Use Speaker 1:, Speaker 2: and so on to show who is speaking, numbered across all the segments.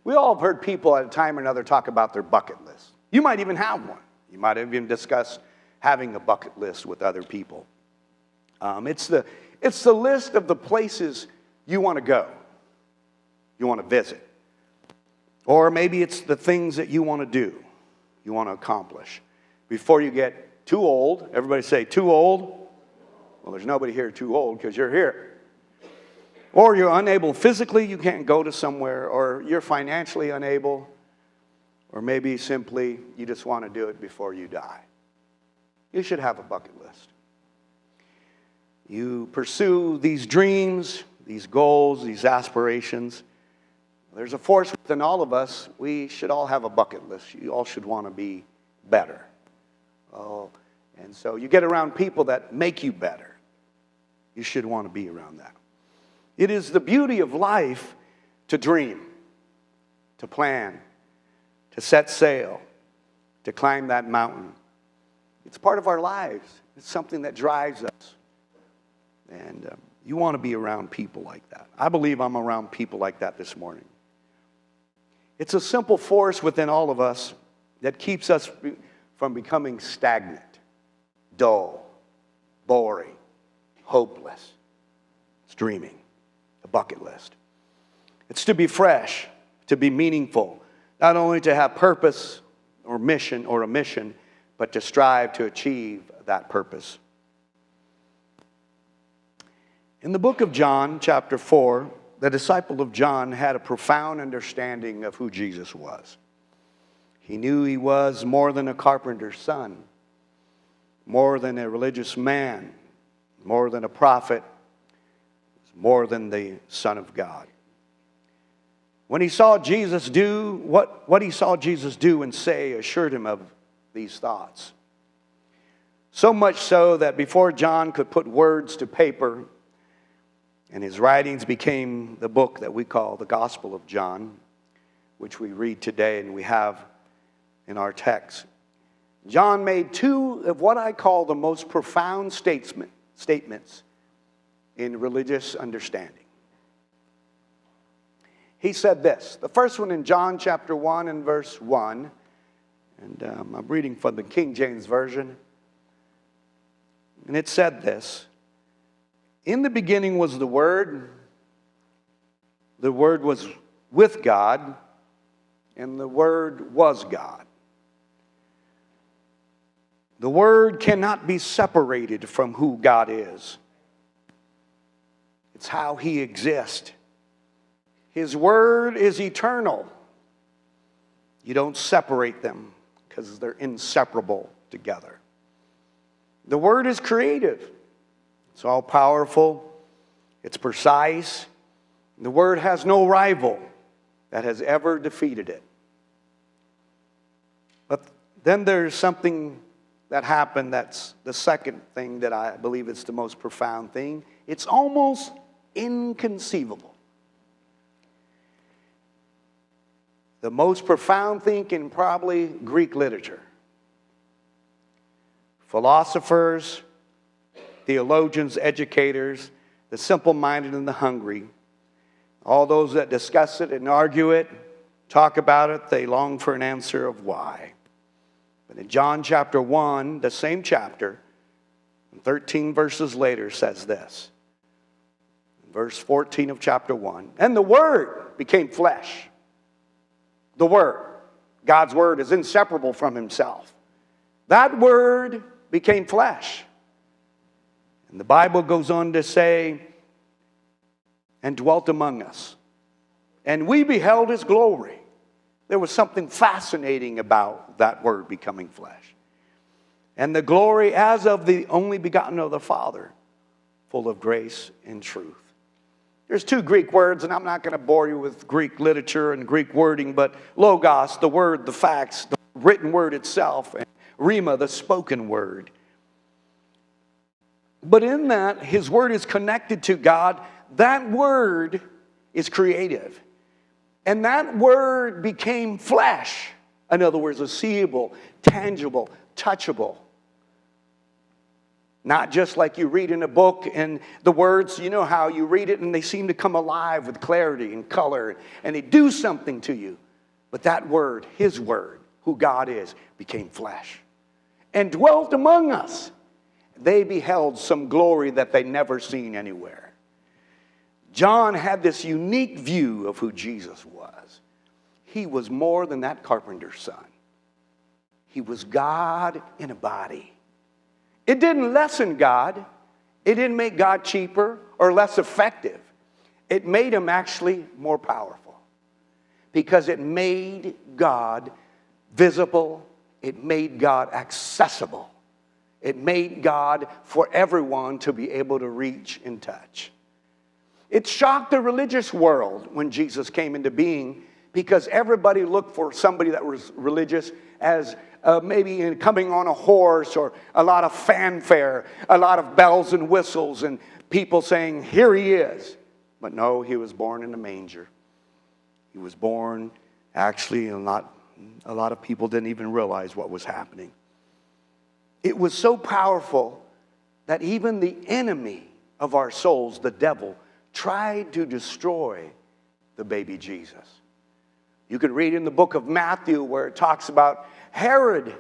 Speaker 1: We all have heard people at a time or another talk about their bucket list. You might even have one. You might have even discussed having a bucket list with other people. It's the list of the places you want to go, you want to visit. Or maybe it's the things that you want to do, you want to accomplish. Before you get too old, everybody say, too old? Well, there's nobody here too old because you're here. Or you're unable physically, you can't go to somewhere, or you're financially unable, or maybe simply you just want to do it before you die. You should have a bucket list. You pursue these dreams, these goals, these aspirations. There's a force within all of us. We should all have a bucket list. You all should want to be better. Oh, and so you get around people that make you better. You should want to be around that. It is the beauty of life to dream, to plan, to set sail, to climb that mountain. It's part of our lives. It's something that drives us. And you want to be around people like that. I believe I'm around people like that this morning. It's a simple force within all of us that keeps us from becoming stagnant, dull, boring, hopeless. It's dreaming, a bucket list. It's to be fresh, to be meaningful, not only to have purpose or a mission, but to strive to achieve that purpose. In the book of John, chapter 4, the disciple of John had a profound understanding of who Jesus was. He knew he was more than a carpenter's son, more than a religious man, more than a prophet, more than the Son of God. When he saw Jesus do, what he saw Jesus do and say assured him of these thoughts. So much so that before John could put words to paper, and his writings became the book that we call the Gospel of John, which we read today and we have in our text. John made two of what I call the most profound statements in religious understanding. He said this, the first one in John chapter 1 and verse 1, and I'm reading from the King James Version, and it said this, in the beginning was the Word was with God, and the Word was God. The Word cannot be separated from who God is. It's how He exists. His Word is eternal. You don't separate them because they're inseparable together. The Word is creative. It's all-powerful. It's precise. The Word has no rival that has ever defeated it. But then there's something that happened that's the second thing that I believe is the most profound thing. It's almost inconceivable. The most profound thing in probably Greek literature. Philosophers, theologians, educators, the simple-minded and the hungry, all those that discuss it and argue it, talk about it, they long for an answer of why. But in John chapter 1, the same chapter, 13 verses later says this. Verse 14 of chapter 1, and the Word became flesh. The Word, God's Word is inseparable from Himself. That Word became flesh. And the Bible goes on to say, and dwelt among us. And we beheld His glory. There was something fascinating about that Word becoming flesh. And the glory as of the only begotten of the Father, full of grace and truth. There's two Greek words, and I'm not going to bore you with Greek literature and Greek wording, but logos, the word, the facts, the written word itself, and rhema, the spoken word. But in that, His Word is connected to God. That Word is creative. And that Word became flesh. In other words, seeable, tangible, touchable. Not just like you read in a book and the words, you know how you read it and they seem to come alive with clarity and color and they do something to you. But that word, his word, who God is, became flesh and dwelt among us. They beheld some glory that they never seen anywhere. John had this unique view of who Jesus was. He was more than that carpenter's son. He was God in a body. It didn't lessen God. It didn't make God cheaper or less effective. It made him actually more powerful because it made God visible. It made God accessible. It made God for everyone to be able to reach and touch. It shocked the religious world when Jesus came into being because everybody looked for somebody that was religious as maybe coming on a horse or a lot of fanfare, a lot of bells and whistles and people saying, here he is. But no, he was born in a manger. He was born, actually, a lot of people didn't even realize what was happening. It was so powerful that even the enemy of our souls, the devil, tried to destroy the baby Jesus. You can read in the book of Matthew where it talks about Herod,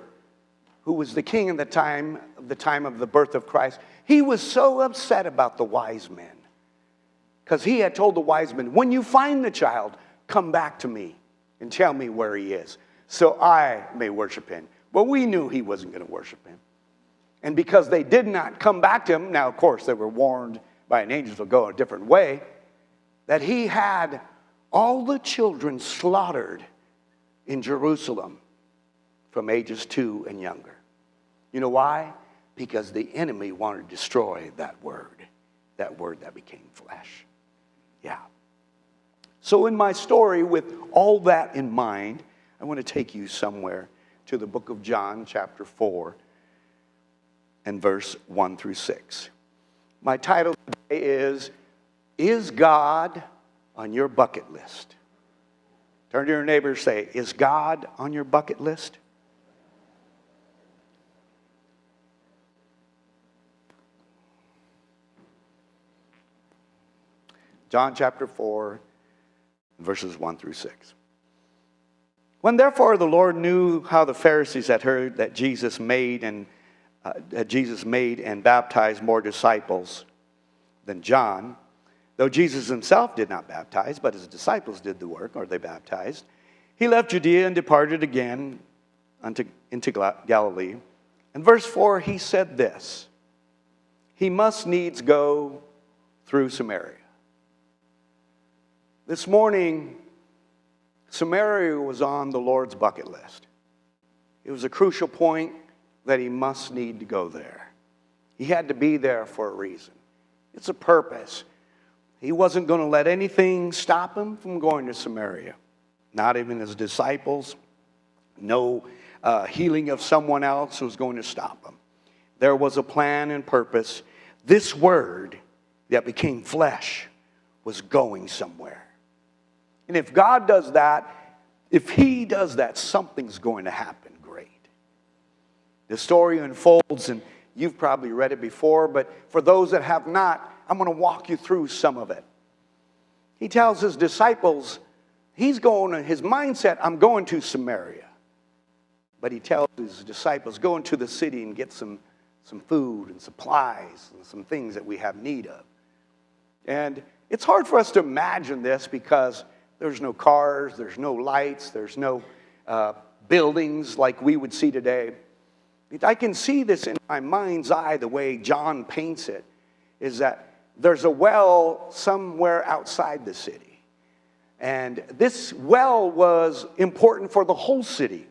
Speaker 1: who was the king at the time of the birth of Christ. He was so upset about the wise men because he had told the wise men, when you find the child, come back to me and tell me where he is so I may worship him. Well, we knew he wasn't going to worship him. And because they did not come back to him, now, of course, they were warned by an angel to go a different way, that he had all the children slaughtered in Jerusalem from ages 2 and younger. You know why? Because the enemy wanted to destroy that word that became flesh. Yeah. So in my story, with all that in mind, I want to take you somewhere to the book of John, chapter 4, and verse 1 through 6. My title today is God on your bucket list? Turn to your neighbor and say, is God on your bucket list? John chapter 4, verses 1 through 6. When therefore the Lord knew how the Pharisees had heard that Jesus made and baptized more disciples than John, though Jesus himself did not baptize, but his disciples did the work, or they baptized, he left Judea and departed again into Galilee. In verse 4, he said this, he must needs go through Samaria. This morning, Samaria was on the Lord's bucket list. It was a crucial point that he must need to go there. He had to be there for a reason. It's a purpose. He wasn't going to let anything stop him from going to Samaria. Not even his disciples. No healing of someone else was going to stop him. There was a plan and purpose. This word that became flesh was going somewhere. And if God does that, if he does that, something's going to happen great. The story unfolds, and you've probably read it before, but for those that have not, I'm going to walk you through some of it. He tells his disciples, his mindset, I'm going to Samaria. But he tells his disciples, go into the city and get some food and supplies and some things that we have need of. And it's hard for us to imagine this because there's no cars, there's no lights, there's no buildings like we would see today. I can see this in my mind's eye, the way John paints it, is that there's a well somewhere outside the city. And this well was important for the whole city,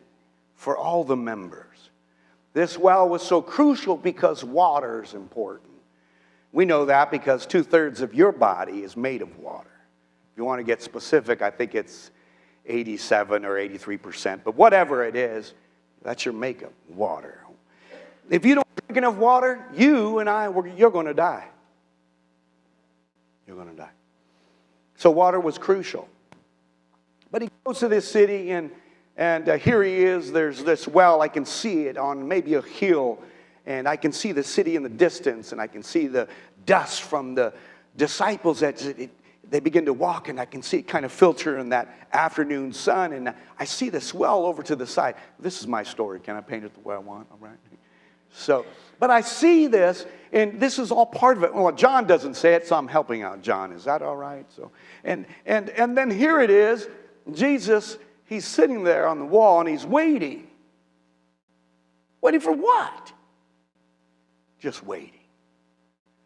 Speaker 1: for all the members. This well was so crucial because water is important. We know that because 2/3 of your body is made of water. If you want to get specific, I think it's 87 or 83%. But whatever it is, that's your makeup, water. If you don't drink enough water, you and I, you're going to die. You're going to die. So water was crucial. But he goes to this city, and here he is. There's this well. I can see it on maybe a hill. and I can see the city in the distance, and I can see the dust from the disciples as they begin to walk, and I can see it kind of filter in that afternoon sun, and I see this well over to the side. This is my story. Can I paint it the way I want? All right. So, but I see this, and this is all part of it. Well, John doesn't say it, so I'm helping out John. Is that all right? So, and then here it is. Jesus, he's sitting there on the wall, and he's waiting. Waiting for what? Just waiting.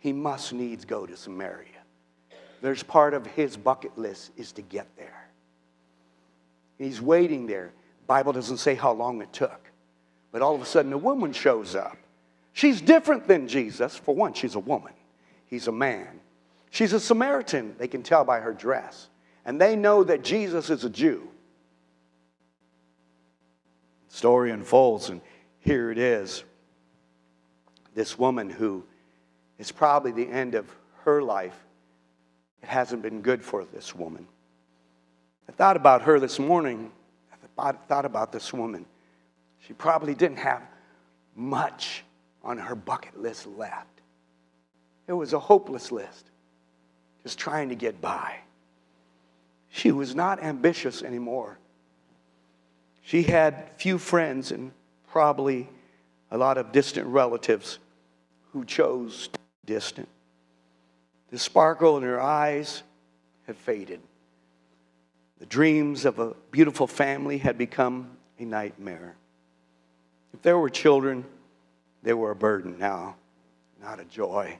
Speaker 1: He must needs go to Samaria. There's part of his bucket list is to get there. He's waiting there. The Bible doesn't say how long it took. But all of a sudden, a woman shows up. She's different than Jesus. For one, she's a woman. He's a man. She's a Samaritan. They can tell by her dress. And they know that Jesus is a Jew. The story unfolds, and here it is. This woman who is probably the end of her life. It hasn't been good for this woman. I thought about her this morning. I thought about this woman. She probably didn't have much on her bucket list left. It was a hopeless list, just trying to get by. She was not ambitious anymore. She had few friends and probably a lot of distant relatives who chose distant. The sparkle in her eyes had faded. The dreams of a beautiful family had become a nightmare. If there were children, they were a burden now, not a joy.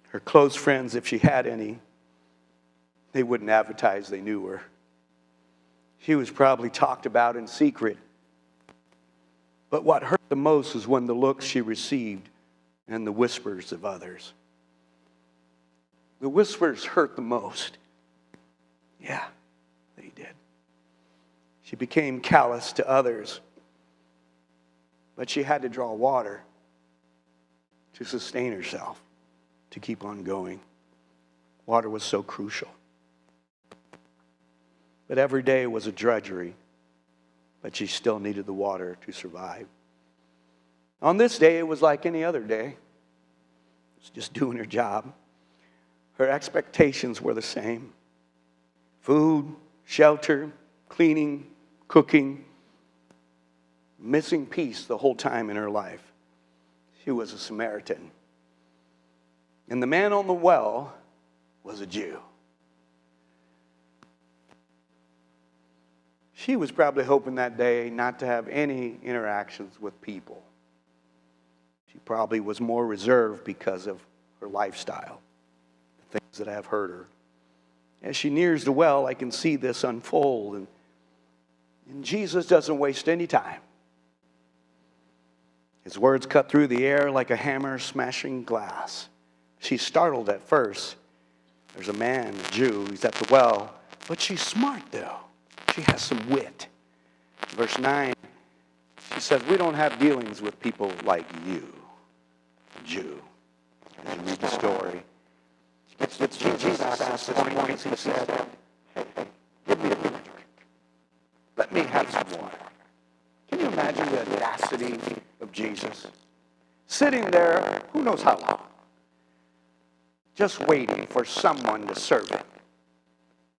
Speaker 1: Her close friends, if she had any, they wouldn't advertise they knew her. She was probably talked about in secret. But what hurt the most is when the looks she received and the whispers of others. The whispers hurt the most. Yeah, they did. She became callous to others. But she had to draw water to sustain herself, to keep on going. Water was so crucial. But every day was a drudgery, but she still needed the water to survive. On this day, it was like any other day. She was just doing her job. Her expectations were the same. Food, shelter, cleaning, cooking, missing peace the whole time in her life. She was a Samaritan. And the man on the well was a Jew. She was probably hoping that day not to have any interactions with people. She probably was more reserved because of her lifestyle, the things that have hurt her. As she nears the well, I can see this unfold. And Jesus doesn't waste any time. His words cut through the air like a hammer smashing glass. She's startled at first. There's a man, a Jew, he's at the well. But she's smart, though. She has some wit. Verse 9, she says, we don't have dealings with people like you, Jew. As you read the story, Jesus asked this morning, he said, hey, give me a drink. Let me have some water. Can you imagine the audacity of Jesus? Sitting there, who knows how long, just waiting for someone to serve him.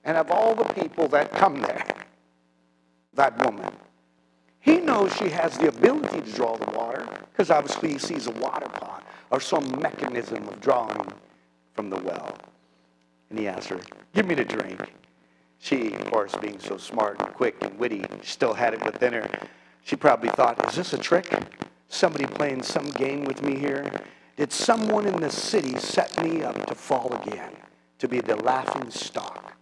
Speaker 1: And of all the people that come there, that woman, he knows she has the ability to draw the water, because obviously he sees a water pot or some mechanism of drawing from the well. And he asks her, give me the drink. She, of course, being so smart and quick and witty, still had it within her. She probably thought, is this a trick? Somebody playing some game with me here? Did someone in the city set me up to fall again, to be the laughing stock?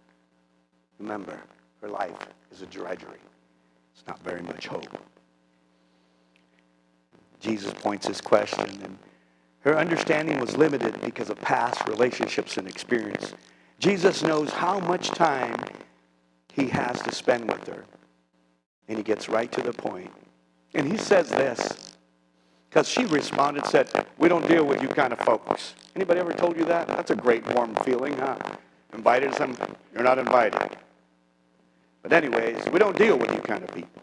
Speaker 1: Remember, her life is a drudgery. It's not very much hope. Jesus points his question, and her understanding was limited because of past relationships and experience. Jesus knows how much time he has to spend with her. And he gets right to the point. And he says this, because she responded, said, we don't deal with you kind of folks. Anybody ever told you that? That's a great warm feeling, huh? Invited some, you're not invited. But anyways, we don't deal with you kind of people.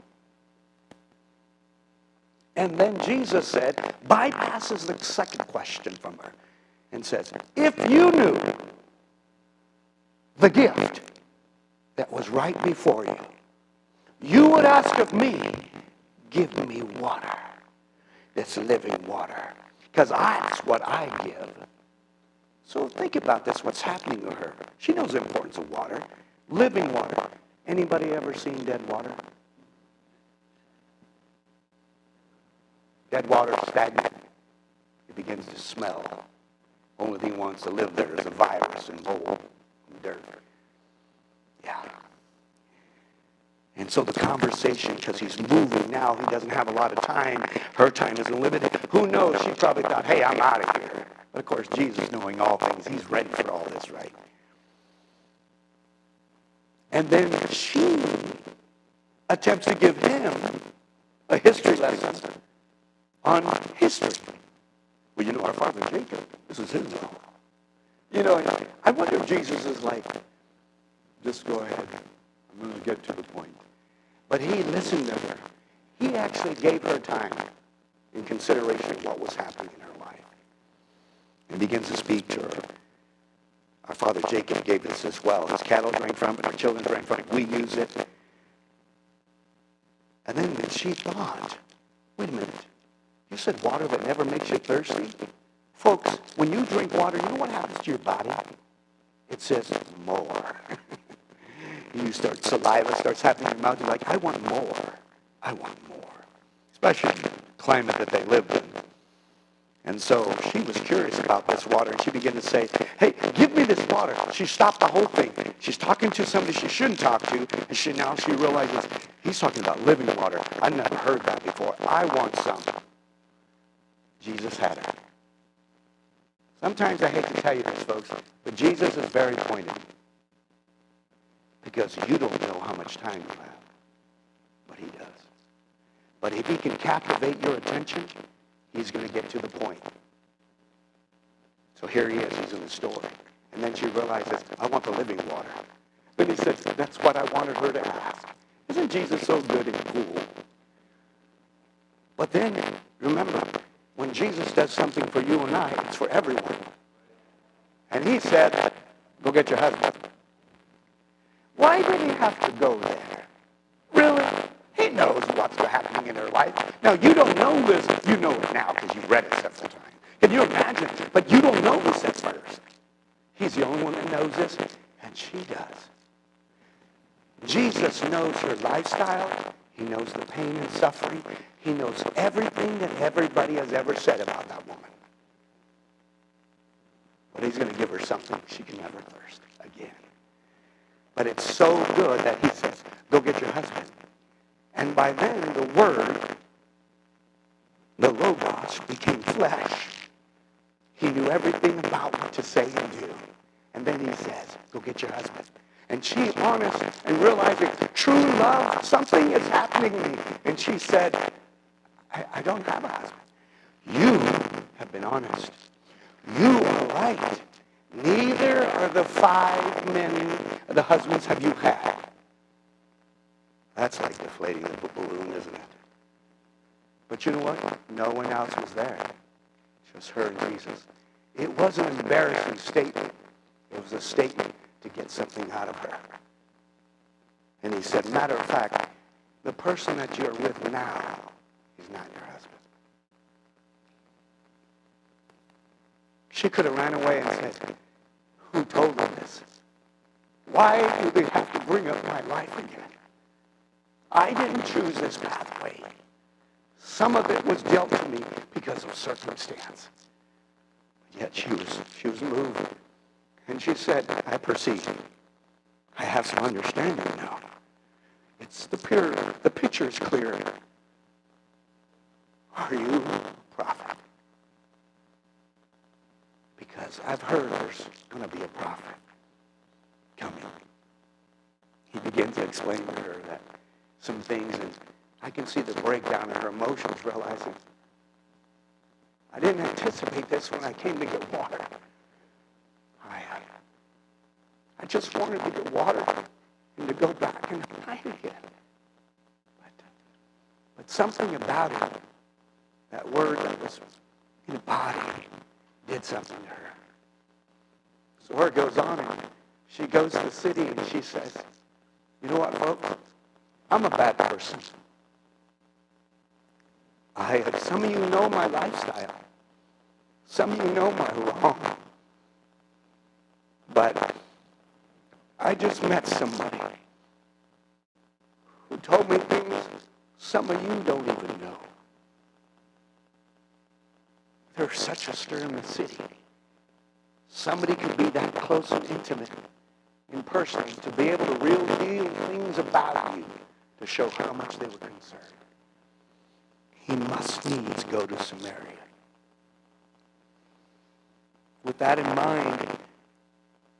Speaker 1: And then Jesus said, bypasses the second question from her and says, if you knew the gift that was right before you, you would ask of me, give me water. That's living water. Because that's what I give. So think about this, what's happening to her. She knows the importance of water. Living water. Anybody ever seen dead water? Dead water is stagnant. It begins to smell. Only thing wants to live there is a virus and mold and dirt. Yeah. And so the conversation, because he's moving now, he doesn't have a lot of time. Her time is limited. Who knows? She probably thought, hey, I'm out of here. But of course, Jesus, knowing all things, he's ready for all this, right? And then she attempts to give him a history lesson on history. Well, you know, our father Jacob, this is his law. You know, I wonder if Jesus is like, just go ahead. I'm going to get to the point. But he listened to her. He actually gave her time in consideration of what was happening in her life. And begins to speak to her. Our father Jacob gave us as well. His cattle drank from it. Our children drank from it. We use it. And then she thought, wait a minute. You said water that never makes you thirsty? Folks, when you drink water, you know what happens to your body? It says more. You start, saliva starts happening in your mouth. You're like, I want more. I want more. Especially in the climate that they lived in. And so she was curious about this water, and she began to say, hey, give me this water. She stopped the whole thing. She's talking to somebody she shouldn't talk to, and now she realizes he's talking about living water. I've never heard that before. I want some. Jesus had her. Sometimes I hate to tell you this, folks, but Jesus is very pointed. Because you don't know how much time you have. But he does. But if he can captivate your attention, he's going to get to the point. So here he is. He's in the store. And then she realizes, I want the living water. Then he says, that's what I wanted her to ask. Isn't Jesus so good and cool? But then, remember, when Jesus does something for you and I, it's for everyone. And he said, go get your husband. Why did he have to go there? Really? He knows what's happening in her life. Now, you don't know this. You know it now because you've read it several times. Can you imagine? But you don't know this at first. He's the only one that knows this, and she does. Jesus knows her lifestyle. He knows the pain and suffering. He knows everything that everybody has ever said about that woman. But he's going to give her something she can never thirst again. But it's so good that he says, go get your husband. And by then, the Word, the Logos, became flesh. He knew everything about what to say and do. And then he says, go get your husband. And she, honest and realizing true love, something is happening to me. And she said, I don't have a husband. You have been honest. You are right. Neither are the 5 men, the husbands have you had. That's like deflating the balloon, isn't it? But you know what? No one else was there. Just her and Jesus. It wasn't an embarrassing statement. It was a statement to get something out of her. And he said, matter of fact, the person that you're with now is not your husband. She could have ran away and said, who told me this? Why do they have to bring up my life again? I didn't choose this pathway. Some of it was dealt to me because of circumstance. Yet she was moved. And she said, I perceive. I have some understanding now. It's the picture is clear. Are you a prophet? Because I've heard there's going to be a prophet coming. He begins to explain to her that some things, and I can see the breakdown in her emotions, realizing I didn't anticipate this when I came to get water. I just wanted to get water and to go back and hide again. But something about it That word that was embodied did something to her. So her goes on and she goes to the city and she says, you know what, folks? I'm a bad person. Some of you know my lifestyle. Some of you know my wrong. But I just met somebody who told me things some of you don't even know. There's such a stir in the city. Somebody could be that close and intimate in person to be able to reveal things about you to show how much they were concerned. He must needs go to Samaria. With that in mind,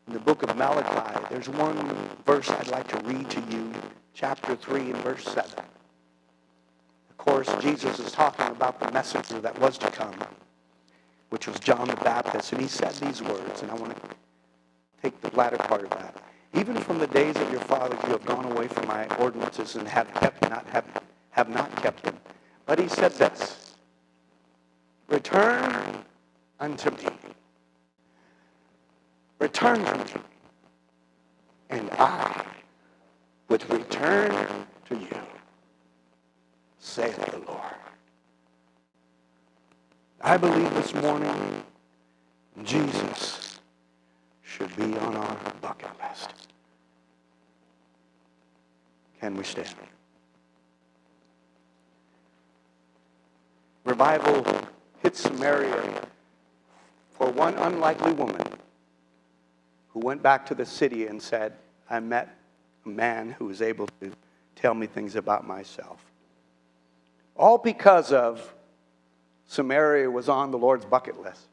Speaker 1: in the book of Malachi, there's one verse I'd like to read to you, chapter 3 and verse 7. Of course, Jesus is talking about the messenger that was to come, which was John the Baptist, and he said these words, and I want to take the latter part of that. Even from the days of your fathers you have gone away from my ordinances and have not kept them. But he said this, return unto me. Return to me, and I would return to you, saith the Lord. I believe this morning Jesus should be on our bucket list. Can we stand? Revival hit Samaria for one unlikely woman who went back to the city and said, I met a man who was able to tell me things about myself. All because of Samaria was on the Lord's bucket list.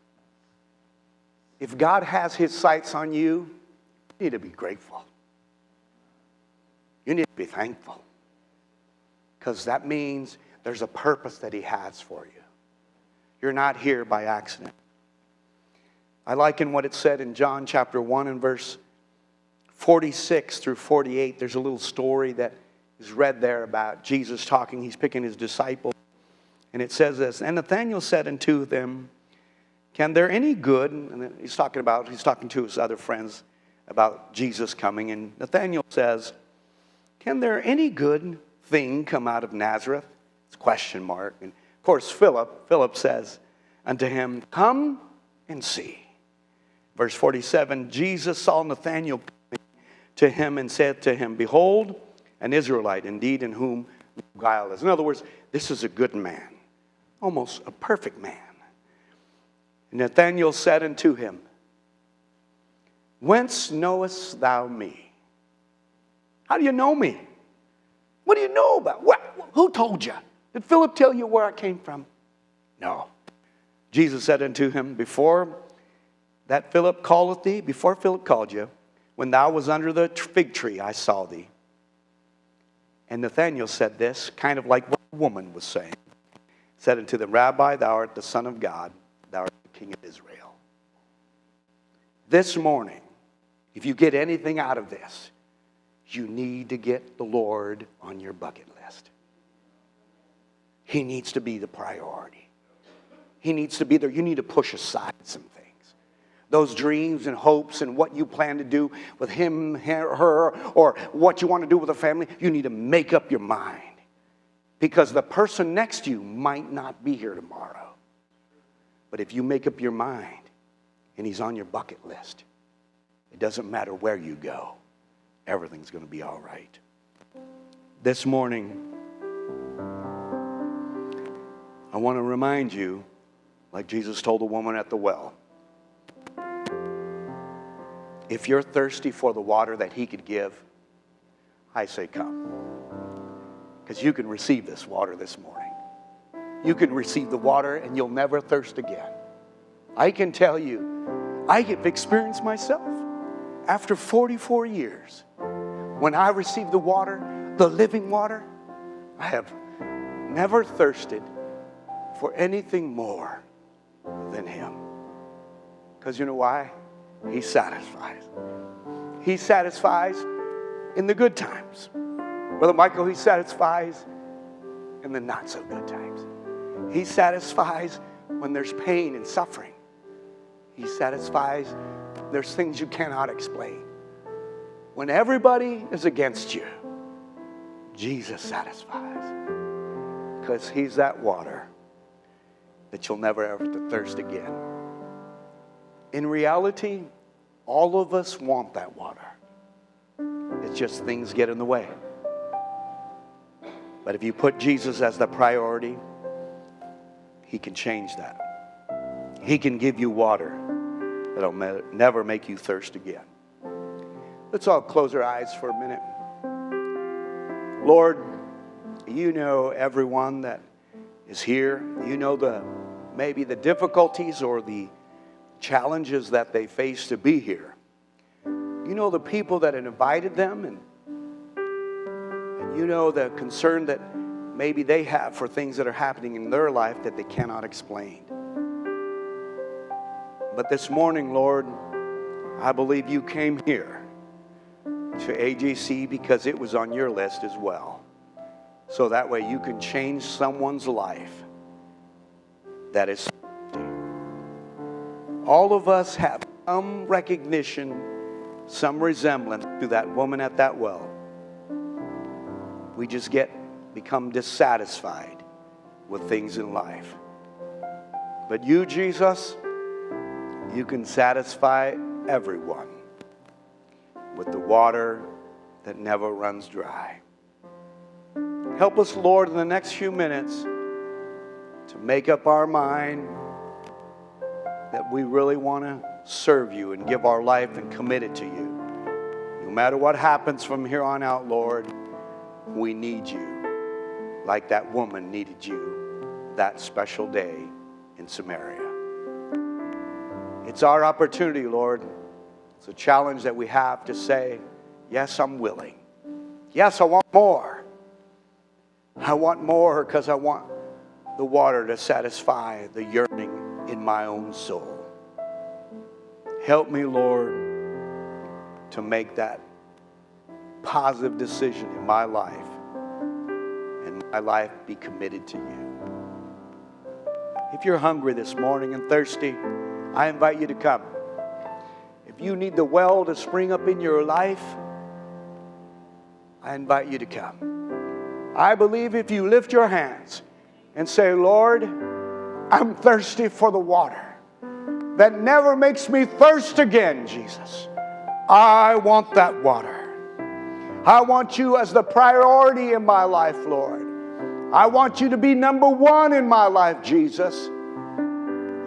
Speaker 1: If God has his sights on you, you need to be grateful. You need to be thankful. Because that means there's a purpose that he has for you. You're not here by accident. I liken what it said in John chapter 1 and verse 46 through 48. There's a little story that is read there about Jesus talking. He's picking his disciples. And it says this, and Nathanael said unto them, can there any good, and he's talking to his other friends about Jesus coming. And Nathanael says, can there any good thing come out of Nazareth? It's a question mark. And of course, Philip says unto him, come and see. Verse 47, Jesus saw Nathanael coming to him and said to him, behold, an Israelite indeed in whom no guile is. In other words, this is a good man, almost a perfect man. And Nathanael said unto him, whence knowest thou me? How do you know me? What do you know about? Who told you? Did Philip tell you where I came from? No. Jesus said unto him, before Philip called you, when thou was under the fig tree, I saw thee. And Nathanael said this, kind of like what the woman was saying. Said unto them, Rabbi, thou art the Son of God, thou art the King of Israel. This morning, if you get anything out of this, you need to get the Lord on your bucket list. He needs to be the priority. He needs to be there. You need to push aside some things. Those dreams and hopes and what you plan to do with him, her, or what you want to do with a family, you need to make up your mind. Because the person next to you might not be here tomorrow. But if you make up your mind and he's on your bucket list, it doesn't matter where you go. Everything's going to be all right. This morning, I want to remind you, like Jesus told the woman at the well, if you're thirsty for the water that he could give, I say come. Because you can receive this water this morning. You can receive the water and you'll never thirst again. I can tell you, I have experienced myself after 44 years. When I received the water, the living water, I have never thirsted for anything more than him. Because you know why? He satisfies. He satisfies in the good times. Brother Michael, he satisfies in the not so good times. He satisfies when there's pain and suffering. He satisfies there's things you cannot explain. When everybody is against you, Jesus satisfies. Because He's that water that you'll never ever have to thirst again. In reality, all of us want that water. It's just things get in the way. But if you put Jesus as the priority, He can change that. He can give you water that'll never make you thirst again. Let's all close our eyes for a minute. Lord, you know everyone that is here. You know maybe the difficulties or the challenges that they face to be here. You know the people that invited them, and you know the concern that maybe they have for things that are happening in their life that they cannot explain. But this morning, Lord, I believe you came here to AJC because it was on your list as well. So that way you can change someone's life that is thirsty. All of us have some recognition, some resemblance to that woman at that well. We just become dissatisfied with things in life. But you, Jesus, you can satisfy everyone with the water that never runs dry. Help us, Lord, in the next few minutes to make up our mind that we really want to serve you and give our life and commit it to you. No matter what happens from here on out, Lord, we need you like that woman needed you that special day in Samaria. It's our opportunity, Lord. It's a challenge that we have to say, yes, I'm willing. Yes, I want more. I want more because I want the water to satisfy the yearning in my own soul. Help me, Lord, to make that positive decision in my life and my life be committed to you. If you're hungry this morning and thirsty, I invite you to come. If you need the well to spring up in your life, I invite you to come. I believe if you lift your hands and say, Lord, I'm thirsty for the water that never makes me thirst again, Jesus. I want that water. I want you as the priority in my life, Lord. I want you to be number one in my life, Jesus.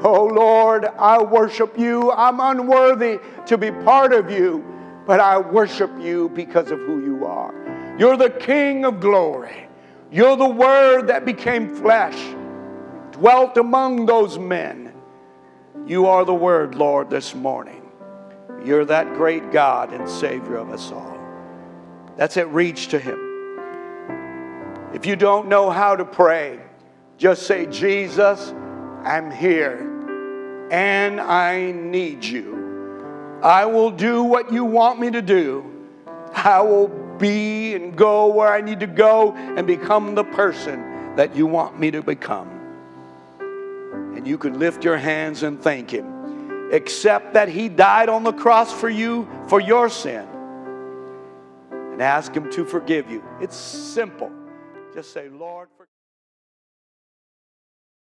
Speaker 1: Oh, Lord, I worship you. I'm unworthy to be part of you, but I worship you because of who you are. You're the King of glory. You're the Word that became flesh, dwelt among those men. You are the Word, Lord, this morning. You're that great God and Savior of us all. That's it. Reach to Him. If you don't know how to pray, just say, Jesus, I'm here and I need you. I will do what you want me to do. I will be and go where I need to go and become the person that you want me to become. And you can lift your hands and thank Him. Accept that He died on the cross for you, for your sin. And ask Him to forgive you. It's simple. Just say, Lord, forgive me.